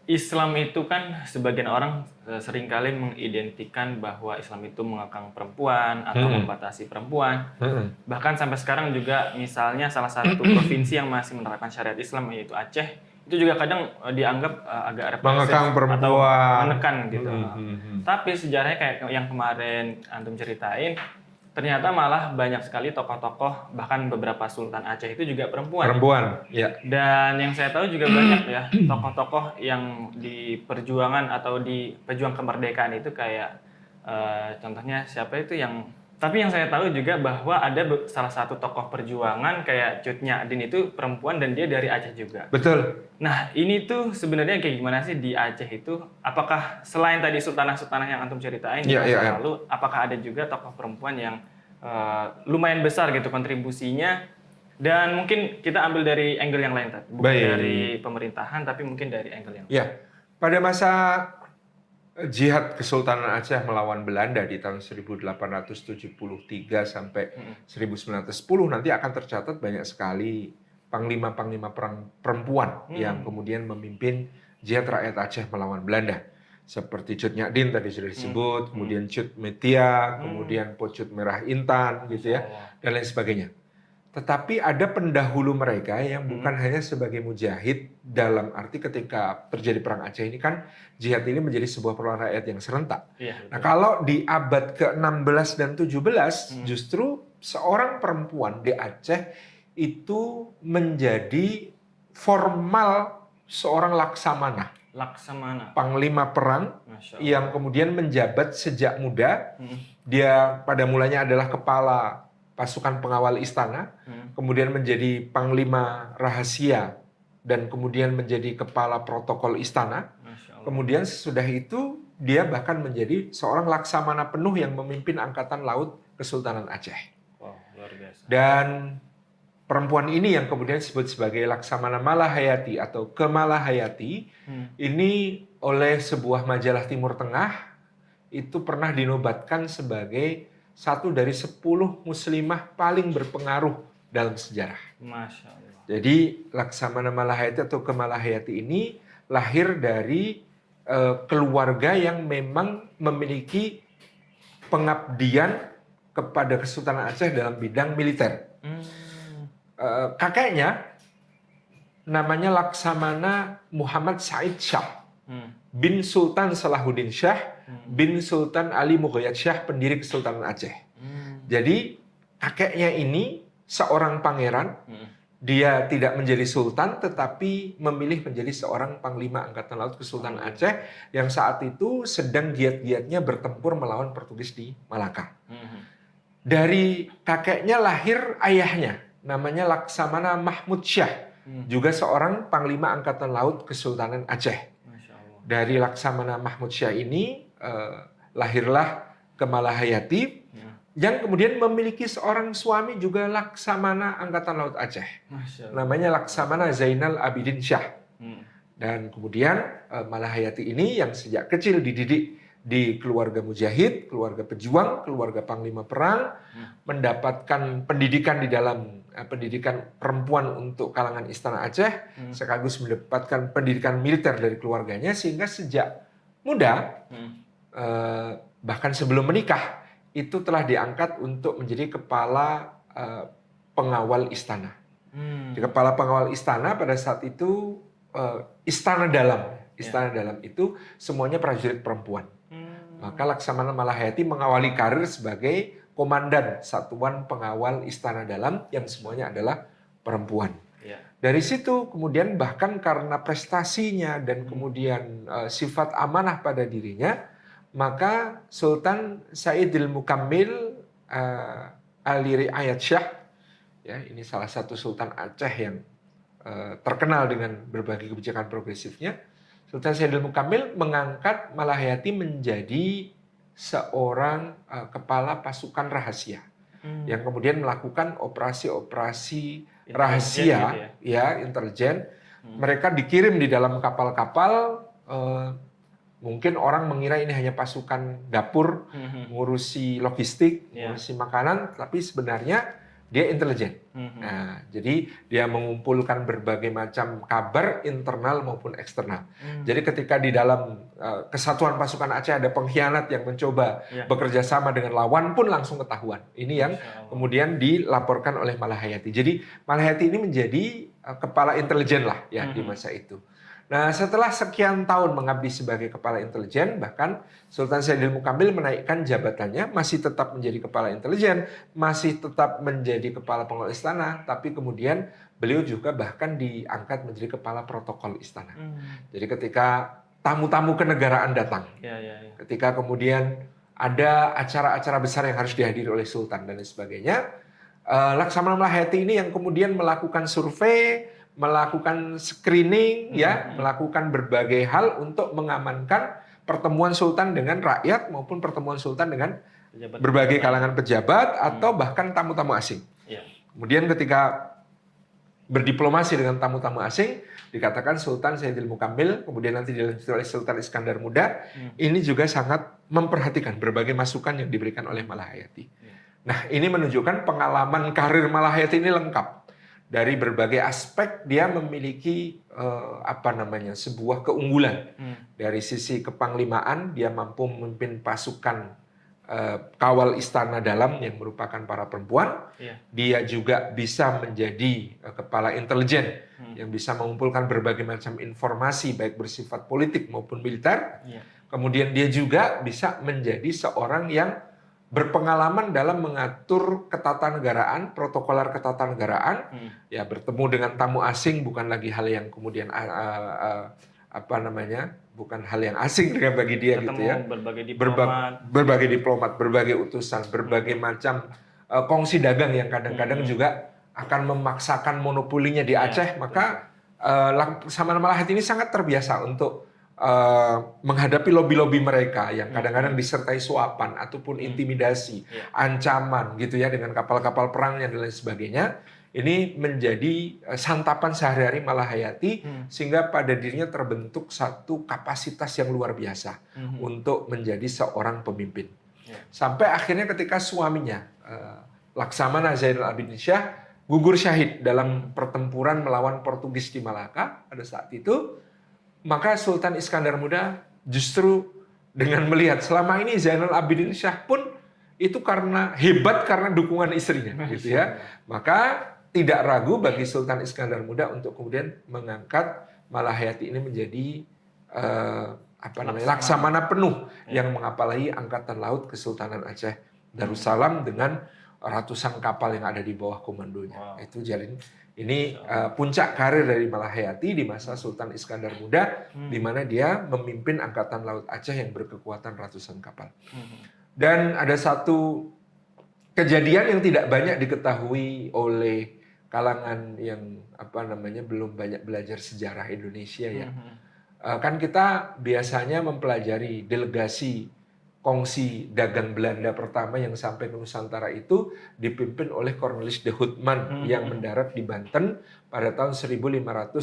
Islam itu kan sebagian orang seringkali mengidentikan bahwa Islam itu mengekang perempuan atau membatasi perempuan. Bahkan sampai sekarang juga misalnya salah satu provinsi yang masih menerapkan syariat Islam yaitu Aceh, itu juga kadang dianggap agak represif atau menekan gitu. Tapi sejarahnya kayak yang kemarin antum ceritain, ternyata malah banyak sekali tokoh-tokoh, bahkan beberapa Sultan Aceh itu juga perempuan. Ya. Dan yang saya tahu juga banyak ya tokoh-tokoh yang di perjuangan atau di pejuang kemerdekaan itu kayak contohnya siapa itu yang... Tapi yang saya tahu juga bahwa ada salah satu tokoh perjuangan kayak Cut Nyak Dien itu perempuan dan dia dari Aceh juga. Betul. Nah, ini tuh sebenarnya kayak gimana sih di Aceh itu? Apakah selain tadi sultanah-sultanah yang antum ceritain di masa lalu, apakah ada juga tokoh perempuan yang lumayan besar gitu kontribusinya? Dan mungkin kita ambil dari angle yang lain, bukan dari pemerintahan, tapi mungkin dari angle yang lain. Ya, pada masa jihad Kesultanan Aceh melawan Belanda di tahun 1873 sampai 1910 nanti akan tercatat banyak sekali panglima-panglima perang perempuan yang kemudian memimpin jihad rakyat Aceh melawan Belanda. Seperti Cut Nyak Dien tadi sudah disebut, kemudian Cut Metia, kemudian Pocut Merah Intan gitu ya, dan lain sebagainya. Tetapi ada pendahulu mereka yang bukan hanya sebagai mujahid, dalam arti ketika terjadi perang Aceh ini kan jihad ini menjadi sebuah perlawanan rakyat yang serentak. Nah, kalau di abad ke-16 dan 17 justru seorang perempuan di Aceh itu menjadi formal seorang laksamana. Panglima perang yang kemudian menjabat sejak muda. Dia pada mulanya adalah kepala pasukan pengawal istana, kemudian menjadi panglima rahasia, dan kemudian menjadi kepala protokol istana. Kemudian sesudah itu dia bahkan menjadi seorang laksamana penuh yang memimpin Angkatan Laut Kesultanan Aceh. Wow, luar biasa. Dan perempuan ini yang kemudian disebut sebagai Laksamana Malahayati atau Kemalahayati, ini oleh sebuah majalah Timur Tengah itu pernah dinobatkan sebagai satu dari 10 muslimah paling berpengaruh dalam sejarah. Masya Allah. Jadi Laksamana Malahayati atau Kemalahayati ini lahir dari keluarga yang memang memiliki pengabdian kepada Kesultanan Aceh dalam bidang militer. Kakeknya namanya Laksamana Muhammad Said Shah bin Sultan Salahuddin Shah bin Sultan Ali Mughayat Shah, pendiri Kesultanan Aceh. Jadi kakeknya ini seorang pangeran, dia tidak menjadi sultan tetapi memilih menjadi seorang panglima Angkatan Laut Kesultanan Aceh yang saat itu sedang giat-giatnya bertempur melawan Portugis di Malaka. Dari kakeknya lahir ayahnya, namanya Laksamana Mahmud Shah, juga seorang panglima Angkatan Laut Kesultanan Aceh. Dari Laksamana Mahmud Shah ini lahirlah Kemalahayati, yang kemudian memiliki seorang suami juga Laksamana Angkatan Laut Aceh, namanya Laksamana Zainal Abidin Shah. Dan kemudian Malahayati ini yang sejak kecil dididik di keluarga mujahid, keluarga pejuang, keluarga panglima perang, mendapatkan pendidikan di dalam pendidikan perempuan untuk kalangan istana Aceh, sekaligus mendapatkan pendidikan militer dari keluarganya, sehingga sejak muda, bahkan sebelum menikah, itu telah diangkat untuk menjadi kepala pengawal istana. Di kepala pengawal istana pada saat itu istana dalam itu semuanya prajurit perempuan. Maka Laksamana Malahayati mengawali karir sebagai komandan satuan pengawal istana dalam yang semuanya adalah perempuan. Dari situ kemudian bahkan karena prestasinya dan kemudian sifat amanah pada dirinya, maka Sultan Saidil Mukammil Ali Riayat Shah, ya, ini salah satu Sultan Aceh yang terkenal dengan berbagai kebijakan progresifnya, Sultan Saidil Mukammil mengangkat Malahayati menjadi seorang kepala pasukan rahasia yang kemudian melakukan operasi-operasi rahasia, intelijen. Mereka dikirim di dalam kapal-kapal. Mungkin orang mengira ini hanya pasukan dapur, ngurusi logistik, ngurusi makanan, tapi sebenarnya dia intelijen. Nah, jadi dia mengumpulkan berbagai macam kabar internal maupun eksternal. Jadi ketika di dalam kesatuan pasukan Aceh ada pengkhianat yang mencoba bekerja sama dengan lawan pun langsung ketahuan. Ini yang kemudian dilaporkan oleh Malahayati. Jadi Malahayati ini menjadi kepala intelijen lah ya di masa itu. Nah, setelah sekian tahun mengabdi sebagai kepala intelijen, bahkan Sultan Sayyidil Mukambil menaikkan jabatannya, masih tetap menjadi kepala intelijen, masih tetap menjadi kepala pengawal istana, tapi kemudian beliau juga bahkan diangkat menjadi kepala protokol istana. Jadi ketika tamu-tamu kenegaraan datang, ketika kemudian ada acara-acara besar yang harus dihadiri oleh Sultan dan lain sebagainya, Laksamana Malahayati ini yang kemudian melakukan survei, melakukan screening, melakukan berbagai hal untuk mengamankan pertemuan Sultan dengan rakyat maupun pertemuan Sultan dengan berbagai kalangan pejabat atau bahkan tamu-tamu asing. Kemudian ketika berdiplomasi dengan tamu-tamu asing, dikatakan Sultan Sayyidil Mukambil, kemudian nanti dilanjutkan oleh Sultan Iskandar Muda, ini juga sangat memperhatikan berbagai masukan yang diberikan oleh Malahayati. Nah, ini menunjukkan pengalaman karir Malahayati ini lengkap. Dari berbagai aspek dia memiliki sebuah keunggulan. Dari sisi kepanglimaan dia mampu memimpin pasukan kawal istana dalam yang merupakan para perempuan. Dia juga bisa menjadi kepala intelijen yang bisa mengumpulkan berbagai macam informasi baik bersifat politik maupun militer. Kemudian dia juga bisa menjadi seorang yang berpengalaman dalam mengatur ketatanegaraan, protokoler ketatanegaraan, ya bertemu dengan tamu asing bukan lagi hal yang kemudian bukan hal yang asing dengan bagi dia gitu ya. Berbagai diplomat, berbagai utusan, berbagai macam kongsi dagang yang kadang-kadang juga akan memaksakan monopolinya di Aceh, maka Laksamana Malahayati ini sangat terbiasa untuk menghadapi lobi-lobi mereka yang kadang-kadang disertai suapan ataupun intimidasi, ancaman gitu ya dengan kapal-kapal perangnya dan lain sebagainya. Ini menjadi santapan sehari-hari Malahayati sehingga pada dirinya terbentuk satu kapasitas yang luar biasa untuk menjadi seorang pemimpin. Sampai akhirnya ketika suaminya Laksamana Zainal Abidin Syah gugur syahid dalam pertempuran melawan Portugis di Malaka pada saat itu, maka Sultan Iskandar Muda justru dengan melihat selama ini Zainal Abidin Syah pun itu hebat karena dukungan istrinya gitu ya. Maka tidak ragu bagi Sultan Iskandar Muda untuk kemudian mengangkat Malahayati ini menjadi laksamana penuh yang mengapalagi angkatan laut Kesultanan Aceh Darussalam dengan ratusan kapal yang ada di bawah komandonya. Itu ini puncak karir dari Malahayati di masa Sultan Iskandar Muda, di mana dia memimpin Angkatan Laut Aceh yang berkekuatan ratusan kapal. Dan ada satu kejadian yang tidak banyak diketahui oleh kalangan yang belum banyak belajar sejarah Indonesia ya. Kan kita biasanya mempelajari delegasi kongsi dagang Belanda pertama yang sampai ke Nusantara itu dipimpin oleh Cornelis de Houtman yang mendarat di Banten pada tahun 1596,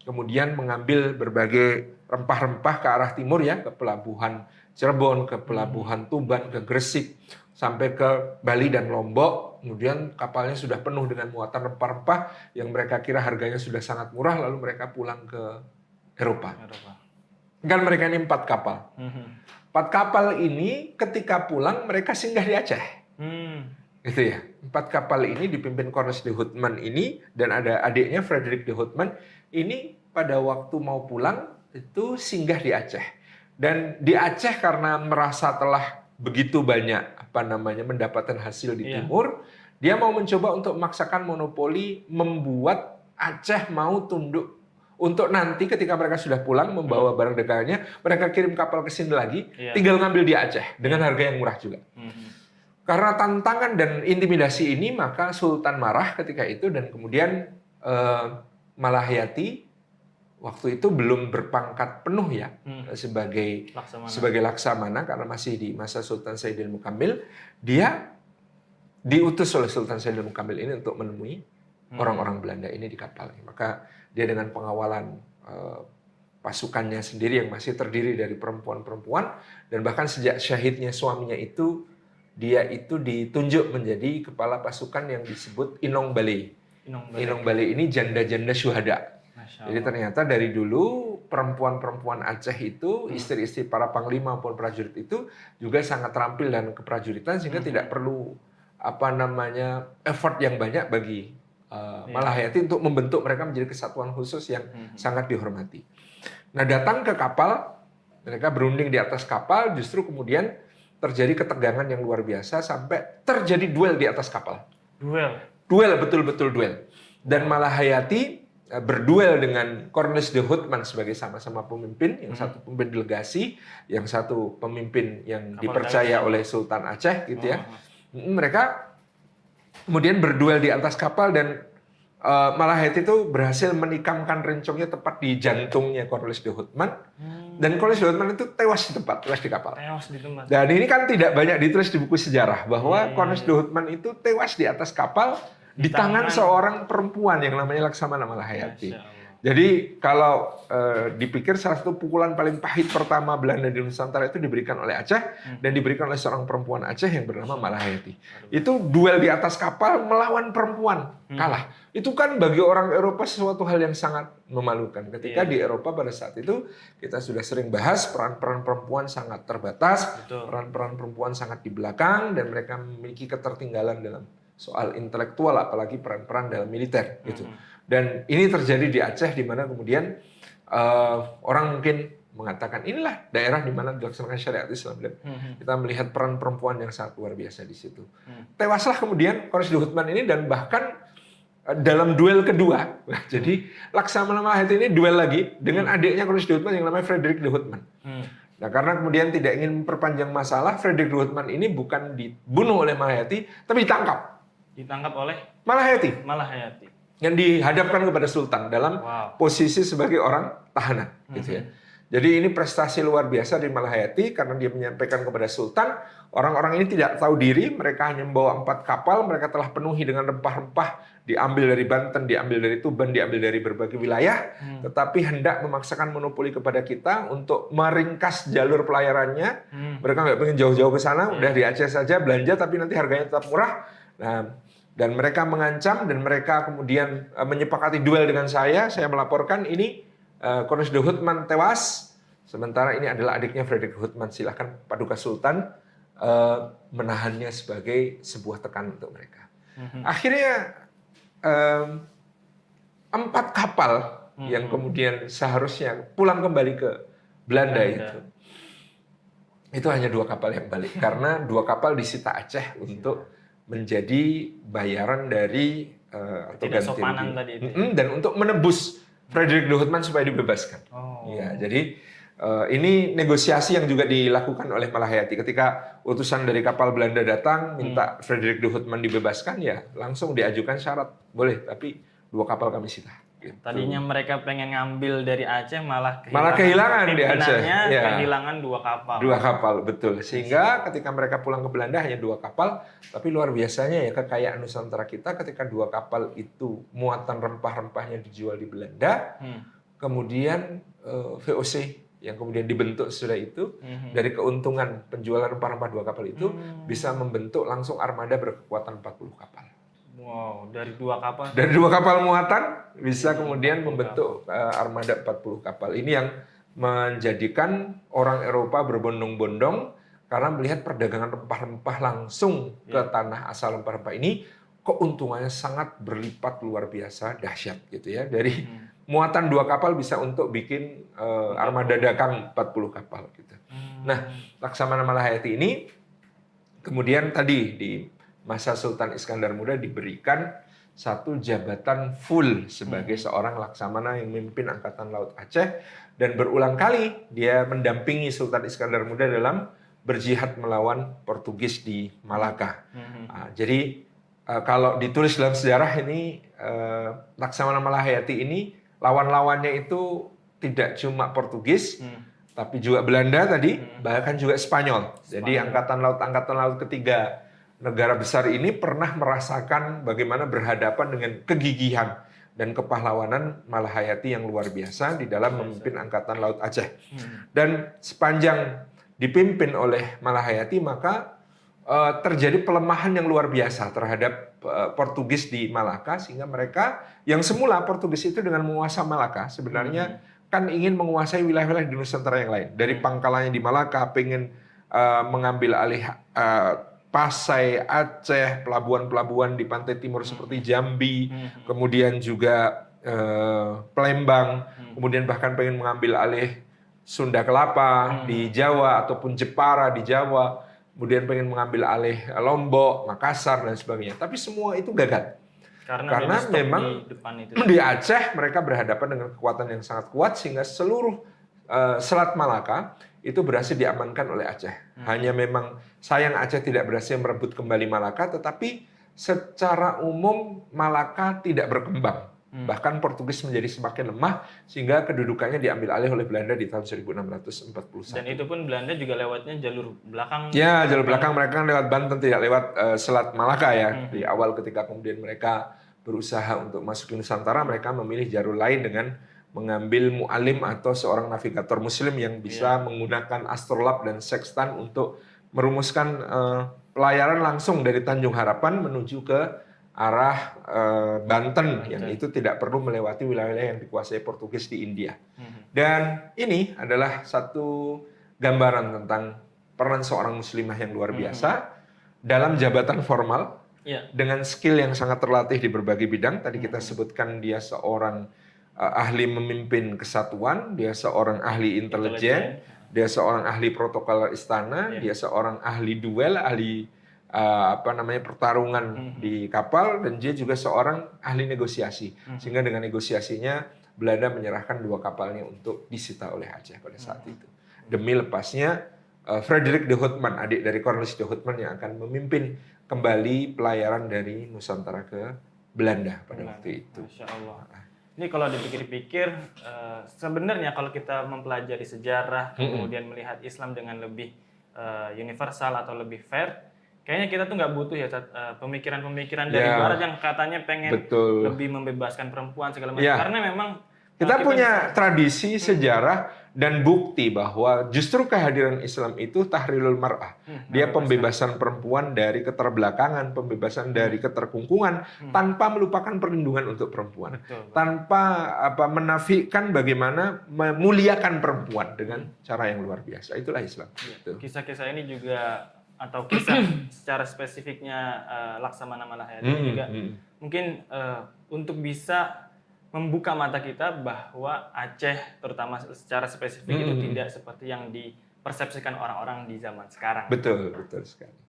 kemudian mengambil berbagai rempah-rempah ke arah timur ya, ke pelabuhan Cirebon, ke pelabuhan Tuban, ke Gresik, sampai ke Bali dan Lombok. Kemudian kapalnya sudah penuh dengan muatan rempah-rempah yang mereka kira harganya sudah sangat murah, lalu mereka pulang ke Eropa. Kan mereka ini 4 kapal. 4 kapal ini ketika pulang mereka singgah di Aceh. Gitu ya. 4 kapal ini dipimpin Cornelis de Houtman ini dan ada adiknya Frederick de Houtman ini pada waktu mau pulang itu singgah di Aceh. Dan di Aceh karena merasa telah begitu banyak mendapatkan hasil di timur, dia mau mencoba untuk memaksakan monopoli, membuat Aceh mau tunduk untuk nanti ketika mereka sudah pulang membawa barang dagangannya, mereka kirim kapal ke sini lagi, tinggal ngambil di Aceh dengan harga yang murah juga. Karena tantangan dan intimidasi ini, maka Sultan marah ketika itu dan kemudian Malahayati waktu itu belum berpangkat penuh ya sebagai laksamana karena masih di masa Sultan Sayyidil Mukambil, dia diutus oleh Sultan Sayyidil Mukambil ini untuk menemui orang-orang Belanda ini di kapal. Maka dia dengan pengawalan pasukannya sendiri yang masih terdiri dari perempuan-perempuan dan bahkan sejak syahidnya suaminya itu dia itu ditunjuk menjadi kepala pasukan yang disebut Inong Bale. Inong Bale ini janda-janda syuhada. Jadi ternyata dari dulu perempuan-perempuan Aceh itu, istri-istri para panglima maupun prajurit itu juga sangat terampil dan keprajuritan sehingga tidak perlu effort yang banyak bagi Malahayati untuk membentuk mereka menjadi kesatuan khusus yang sangat dihormati. Nah, datang ke kapal, mereka berunding di atas kapal, justru kemudian terjadi ketegangan yang luar biasa sampai terjadi duel di atas kapal. Duel, betul-betul duel. Dan Malahayati berduel dengan Cornelis de Houtman sebagai sama-sama pemimpin, yang satu pemimpin delegasi, yang satu pemimpin yang dipercaya oleh Sultan Aceh gitu ya. Mereka kemudian berduel di atas kapal dan Malahayati itu berhasil menikamkan rencongnya tepat di jantungnya Cornelis de Houtman. Dan Cornelis de Houtman itu tewas di tempat, tewas di kapal. Dan ini kan tidak banyak ditulis di buku sejarah bahwa Cornelis de Houtman itu tewas di atas kapal di tangan seorang perempuan yang namanya Laksamana Malahayati. Jadi kalau dipikir salah satu pukulan paling pahit pertama Belanda di Nusantara itu diberikan oleh Aceh dan diberikan oleh seorang perempuan Aceh yang bernama Malahayati. Itu duel di atas kapal melawan perempuan, kalah. Itu kan bagi orang Eropa sesuatu hal yang sangat memalukan. Ketika di Eropa pada saat itu kita sudah sering bahas peran-peran perempuan sangat terbatas, peran-peran perempuan sangat di belakang dan mereka memiliki ketertinggalan dalam soal intelektual, apalagi peran-peran dalam militer gitu. Dan ini terjadi di Aceh, di mana kemudian orang mungkin mengatakan inilah daerah di mana dilaksanakan syariat Islam dan kita melihat peran perempuan yang sangat luar biasa di situ. Tewaslah kemudian Cornelis de Houtman ini dan bahkan dalam duel kedua, jadi Laksamana Malahayati ini duel lagi dengan adiknya Cornelis de Houtman yang namanya Frederik de Houtman. Nah, karena kemudian tidak ingin memperpanjang masalah, Frederik de Houtman ini bukan dibunuh oleh Malahayati, tapi ditangkap. Ditangkap oleh Malahayati. Yang dihadapkan kepada Sultan dalam posisi sebagai orang tahanan, gitu ya. Jadi ini prestasi luar biasa dari Malahayati karena dia menyampaikan kepada Sultan, orang-orang ini tidak tahu diri, mereka hanya membawa 4 kapal, mereka telah penuhi dengan rempah-rempah, diambil dari Banten, diambil dari Tuban, diambil dari berbagai wilayah, tetapi hendak memaksakan monopoli kepada kita untuk meringkas jalur pelayarannya. Mereka nggak pengen jauh-jauh ke sana, udah di Aceh saja belanja, tapi nanti harganya tetap murah. Nah, dan mereka mengancam dan mereka kemudian menyepakati duel dengan saya melaporkan ini Cornelis de Houtman tewas, sementara ini adalah adiknya Frederik de Houtman. Silakan Paduka Sultan menahannya sebagai sebuah tekanan untuk mereka. Akhirnya 4 kapal yang kemudian seharusnya pulang kembali ke Belanda itu hanya 2 kapal yang balik karena 2 kapal disita Aceh untuk menjadi bayaran dari atau ganti rugi dan untuk menebus Frederik de Houtman supaya dibebaskan. Ya, jadi ini negosiasi yang juga dilakukan oleh Malahayati ketika utusan dari kapal Belanda datang minta Frederik de Houtman dibebaskan, ya langsung diajukan syarat, boleh tapi 2 kapal kami sita. Gitu. Tadinya mereka pengen ngambil dari Aceh malah kehilangan di Aceh. Kehilangan 2 kapal. 2 kapal, betul. Sehingga ketika mereka pulang ke Belanda hanya 2 kapal, tapi luar biasanya ya kekayaan Nusantara kita ketika 2 kapal itu muatan rempah-rempahnya dijual di Belanda, kemudian VOC yang kemudian dibentuk sesudah itu dari keuntungan penjualan rempah-rempah 2 kapal itu bisa membentuk langsung armada berkekuatan 40 kapal. Wow, dari 2 kapal. Dari 2 kapal muatan bisa kemudian membentuk armada 40 kapal. Ini yang menjadikan orang Eropa berbondong-bondong karena melihat perdagangan rempah-rempah langsung ke tanah asal rempah-rempah ini, keuntungannya sangat berlipat luar biasa dahsyat gitu ya. Dari muatan 2 kapal bisa untuk bikin armada dagang 40 kapal gitu. Nah, Laksamana Malahayati ini kemudian tadi di masa Sultan Iskandar Muda diberikan satu jabatan full sebagai seorang laksamana yang memimpin Angkatan Laut Aceh dan berulang kali dia mendampingi Sultan Iskandar Muda dalam berjihad melawan Portugis di Malaka. Jadi kalau ditulis dalam sejarah ini Laksamana Malahayati ini lawan-lawannya itu tidak cuma Portugis tapi juga Belanda tadi, bahkan juga Spanyol. Jadi Angkatan Laut ketiga negara besar ini pernah merasakan bagaimana berhadapan dengan kegigihan dan kepahlawanan Malahayati yang luar biasa di dalam memimpin Angkatan Laut Aceh. Dan sepanjang dipimpin oleh Malahayati, maka terjadi pelemahan yang luar biasa terhadap Portugis di Malaka, sehingga mereka yang semula Portugis itu dengan menguasai Malaka sebenarnya kan ingin menguasai wilayah-wilayah di Nusantara yang lain. Dari pangkalannya di Malaka pengen mengambil alih Pasai, Aceh, pelabuhan-pelabuhan di pantai timur seperti Jambi, kemudian juga Palembang, kemudian bahkan pengen mengambil alih Sunda Kelapa di Jawa ataupun Jepara di Jawa, kemudian pengen mengambil alih Lombok, Makassar dan sebagainya. Tapi semua itu gagal. Karena memang di Aceh mereka berhadapan dengan kekuatan yang sangat kuat sehingga seluruh Selat Malaka itu berhasil diamankan oleh Aceh. Hanya memang sayang Aceh tidak berhasil merebut kembali Malaka, tetapi secara umum Malaka tidak berkembang. Bahkan Portugis menjadi semakin lemah sehingga kedudukannya diambil alih oleh Belanda di tahun 1641. Dan itu pun Belanda juga lewatnya jalur belakang. Ya, jalur belakang mereka kan lewat Banten, tidak lewat Selat Malaka ya. Di awal ketika kemudian mereka berusaha untuk masuk ke Nusantara, mereka memilih jalur lain dengan mengambil mu'alim atau seorang navigator muslim yang bisa menggunakan astrolab dan sextant untuk merumuskan pelayaran langsung dari Tanjung Harapan menuju ke arah Banten, yang itu tidak perlu melewati wilayah-wilayah yang dikuasai Portugis di India. Dan ini adalah satu gambaran tentang peran seorang muslimah yang luar biasa dalam jabatan formal, dengan skill yang sangat terlatih di berbagai bidang. Tadi kita sebutkan dia seorang ahli memimpin kesatuan, dia seorang ahli intelijen, dia seorang ahli protokol istana, dia seorang ahli duel, ahli pertarungan di kapal, dan dia juga seorang ahli negosiasi. Sehingga dengan negosiasinya Belanda menyerahkan 2 kapalnya untuk disita oleh Aceh pada saat itu. Demi lepasnya Frederik de Houtman, adik dari Cornelis de Houtman, yang akan memimpin kembali pelayaran dari Nusantara ke Belanda pada waktu itu. Masya Allah. Ini kalau dipikir-pikir, sebenarnya kalau kita mempelajari sejarah, kemudian melihat Islam dengan lebih universal atau lebih fair, kayaknya kita tuh nggak butuh ya pemikiran-pemikiran dari Barat yang katanya pengen lebih membebaskan perempuan segala macam. Karena memang kita punya tradisi, sejarah, dan bukti bahwa justru kehadiran Islam itu tahrilul mar'ah. Dia pembebasan perempuan dari keterbelakangan, pembebasan dari keterkungkungan, tanpa melupakan perlindungan untuk perempuan. Tanpa menafikan bagaimana memuliakan perempuan dengan cara yang luar biasa. Itulah Islam. Kisah-kisah ini juga, atau kisah secara spesifiknya Laksamana Malahayati ini juga mungkin untuk bisa membuka mata kita bahwa Aceh terutama secara spesifik itu tidak seperti yang dipersepsikan orang-orang di zaman sekarang. Betul sekali.